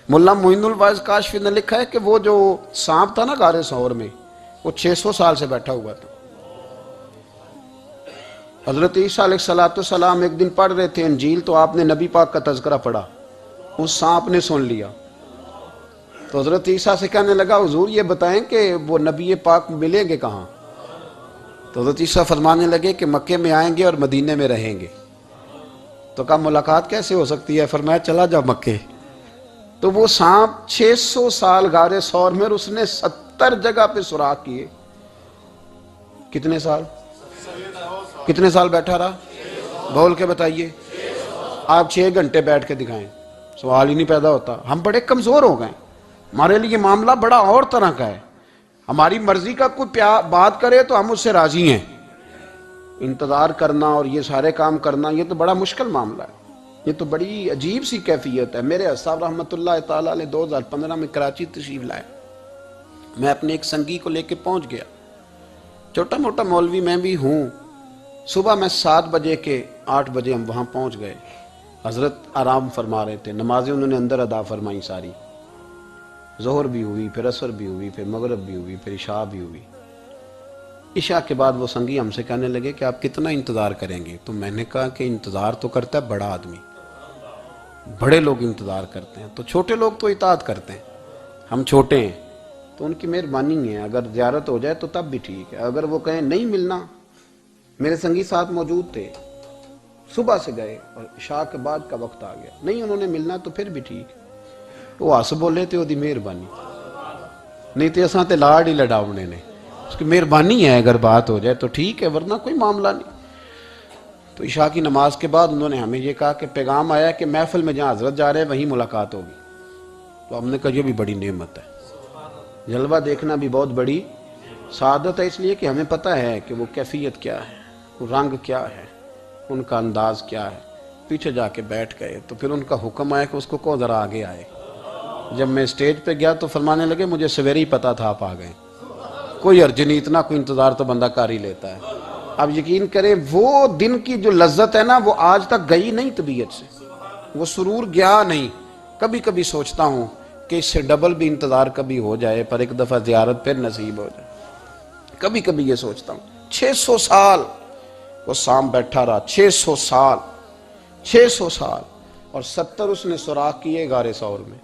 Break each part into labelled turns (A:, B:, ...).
A: ملا معین الواعظ کاشفی نے لکھا ہے کہ وہ جو سانپ تھا نا غار ثور میں، وہ 600 سال سے بیٹھا ہوا تھا۔ حضرت عیسیٰ علیہ السلام ایک دن پڑھ رہے تھے انجیل، تو آپ نے نبی پاک کا تذکرہ پڑھا، اس سانپ نے سن لیا، تو حضرت عیسیٰ سے کہنے لگا حضور یہ بتائیں کہ وہ نبی پاک ملیں گے کہاں؟ تو حضرت عیسیٰ فرمانے لگے کہ مکے میں آئیں گے اور مدینے میں رہیں گے۔ تو کہا ملاقات کیسے ہو سکتی ہے؟ فرمایا چلا جا مکے۔ تو وہ سانپ 600 سال غار ثور میں، اس نے 70 جگہ پہ سوراخ کیے۔ کتنے سال؟ کتنے سال بیٹھا رہا؟ بول کے بتائیے۔ آپ 6 گھنٹے بیٹھ کے دکھائیں، سوال ہی نہیں پیدا ہوتا۔ ہم بڑے کمزور ہو گئے، ہمارے لیے معاملہ بڑا اور طرح کا ہے۔ ہماری مرضی کا کوئی بات کرے تو ہم اس سے راضی ہیں، انتظار کرنا اور یہ سارے کام کرنا یہ تو بڑا مشکل معاملہ ہے، یہ تو بڑی عجیب سی کیفیت ہے۔ میرے صاحب رحمۃ اللہ تعالیٰ نے 2015 میں کراچی تشریف لائے، میں اپنے ایک سنگی کو لے کے پہنچ گیا، چھوٹا موٹا مولوی میں بھی ہوں۔ صبح میں 7 بجے کے 8 بجے ہم وہاں پہنچ گئے، حضرت آرام فرما رہے تھے، نمازیں انہوں نے اندر ادا فرمائی ساری، ظہر بھی ہوئی، پھر عصر بھی ہوئی، پھر مغرب بھی ہوئی، پھر عشاء بھی ہوئی۔ عشاء کے بعد وہ سنگی ہم سے کہنے لگے کہ آپ کتنا انتظار کریں گے؟ تو میں نے کہا کہ انتظار تو کرتا ہے بڑا آدمی، بڑے لوگ انتظار کرتے ہیں، تو چھوٹے لوگ تو اطاعت کرتے ہیں، ہم چھوٹے ہیں تو ان کی مہربانی ہے، اگر زیارت ہو جائے تو تب بھی ٹھیک ہے، اگر وہ کہیں نہیں ملنا۔ میرے سنگی ساتھ موجود تھے، صبح سے گئے اور عشاء کے بعد کا وقت آ گیا، نہیں انہوں نے ملنا تو پھر بھی ٹھیک ہے، وہ ہس بولے تھے وہ مہربانی، نہیں تو اساں تے لاڑ ہی لڑاونے نے، اس کی مہربانی ہے، اگر بات ہو جائے تو ٹھیک ہے ورنہ کوئی معاملہ نہیں۔ تو عشاء کی نماز کے بعد انہوں نے ہمیں یہ کہا کہ پیغام آیا کہ محفل میں جہاں حضرت جا رہے ہیں وہیں ملاقات ہوگی۔ تو ہم نے کہا یہ بھی بڑی نعمت ہے، جلوہ دیکھنا بھی بہت بڑی سعادت ہے، اس لیے کہ ہمیں پتہ ہے کہ وہ کیفیت کیا ہے، وہ رنگ کیا ہے، ان کا انداز کیا ہے۔ پیچھے جا کے بیٹھ گئے تو پھر ان کا حکم آیا کہ اس کو ذرا آگے آئے۔ جب میں اسٹیج پہ گیا تو فرمانے لگے مجھے سویرے ہی پتا تھا آپ آ گئے، کوئی عرض نہیں، اتنا کوئی انتظار تو بندہ کر ہی لیتا ہے۔ اب یقین کریں وہ دن کی جو لذت ہے نا وہ آج تک گئی نہیں طبیعت سے، وہ سرور گیا نہیں۔ کبھی کبھی سوچتا ہوں کہ اس سے ڈبل بھی انتظار کبھی ہو جائے پر ایک دفعہ زیارت پھر نصیب ہو جائے، کبھی کبھی یہ سوچتا ہوں۔ 600 سال وہ سام بیٹھا رہا، 600 سال 600 سال اور 70 اس نے سوراخ کیے غار ثور میں،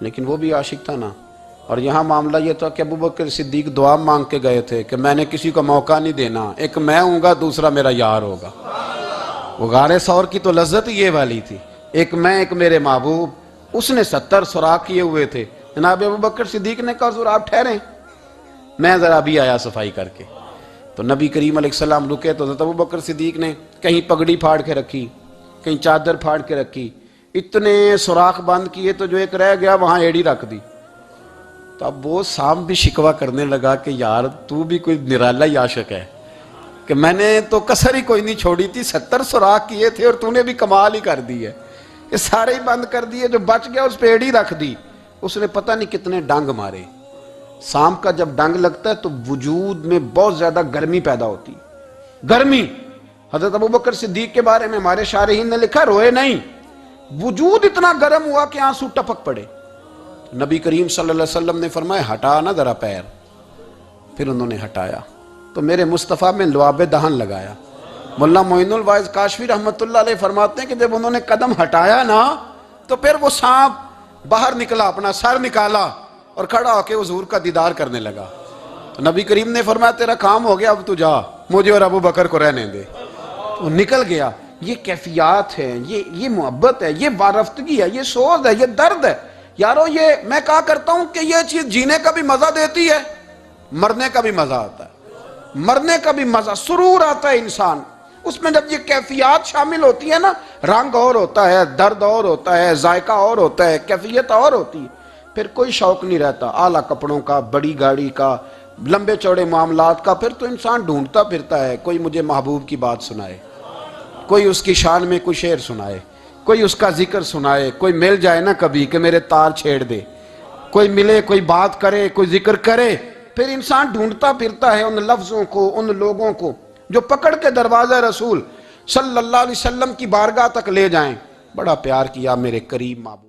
A: لیکن وہ بھی عاشق تھا نا۔ اور یہاں معاملہ یہ تھا کہ ابوبکر صدیق دعا مانگ کے گئے تھے کہ میں نے کسی کو موقع نہیں دینا، ایک میں ہوں گا دوسرا میرا یار ہوگا۔ وہ غار ثور کی تو لذت یہ والی تھی، ایک میں ایک میرے محبوب۔ اس نے 70 سوراخ کیے ہوئے تھے، جناب ابوبکر صدیق نے کہا حضور آپ ٹھہریں، میں ذرا بھی آیا صفائی کر کے۔ تو نبی کریم علیہ السلام رکے تو حضرت ابوبکر صدیق نے کہیں پگڑی پھاڑ کے رکھی، کہیں چادر پھاڑ کے رکھی، اتنے سوراخ بند کیے تو جو ایک رہ گیا وہاں ایڑی رکھ دی۔ تو اب وہ سام بھی شکوہ کرنے لگا کہ یار تو بھی کوئی نرالا ہی عاشق ہے کہ میں نے تو کسر ہی کوئی نہیں چھوڑی تھی، 70 سوراخ کیے تھے اور تو نے بھی کمال ہی کر دی ہے، یہ سارے ہی بند کر دیے، جو بچ گیا اس پہ ایڑی رکھ دی۔ اس نے پتہ نہیں کتنے ڈنگ مارے۔ سام کا جب ڈنگ لگتا ہے تو وجود میں بہت زیادہ گرمی پیدا ہوتی، گرمی۔ حضرت ابوبکر صدیق کے بارے میں ہمارے شارحین نے لکھا روئے نہیں، وجود اتنا گرم ہوا کہ آنسو ٹپک پڑے۔ نبی کریم صلی اللہ علیہ وسلم نے فرمایا ہٹا نا ذرا پیر، پھر انہوں نے ہٹایا تو میرے مصطفیٰ میں لعاب دہن لگایا۔ ملا معین الواعظ کاشفی رحمۃ اللہ علیہ فرماتے ہیں کہ جب انہوں نے قدم ہٹایا نا تو پھر وہ سانپ باہر نکلا، اپنا سر نکالا اور کھڑا ہو کے حضور کا دیدار کرنے لگا۔ تو نبی کریم نے فرمایا تیرا کام ہو گیا، اب تو جا، مجھے اور ابو بکر کو رہنے دے۔ تو نکل گیا۔ یہ کیفیات ہے، یہ محبت ہے، یہ وارفتگی ہے، یہ سوز ہے، یہ درد ہے۔ یارو یہ میں کہا کرتا ہوں کہ یہ چیز جینے کا بھی مزہ دیتی ہے، مرنے کا بھی مزہ آتا ہے، مرنے کا بھی مزہ، سرور آتا ہے انسان اس میں جب یہ کیفیات شامل ہوتی ہے نا، رنگ اور ہوتا ہے، درد اور ہوتا ہے، ذائقہ اور ہوتا ہے، کیفیت اور ہوتی ہے، پھر کوئی شوق نہیں رہتا اعلیٰ کپڑوں کا، بڑی گاڑی کا، لمبے چوڑے معاملات کا۔ پھر تو انسان ڈھونڈتا پھرتا ہے کوئی مجھے محبوب کی بات سنائے، کوئی اس کی شان میں کوئی شعر سنائے، کوئی اس کا ذکر سنائے، کوئی مل جائے نا کبھی کہ میرے تار چھیڑ دے، کوئی ملے، کوئی بات کرے، کوئی ذکر کرے۔ پھر انسان ڈھونڈتا پھرتا ہے ان لفظوں کو، ان لوگوں کو جو پکڑ کے دروازہ رسول صلی اللہ علیہ وسلم کی بارگاہ تک لے جائیں۔ بڑا پیار کیا میرے کریم محبوب۔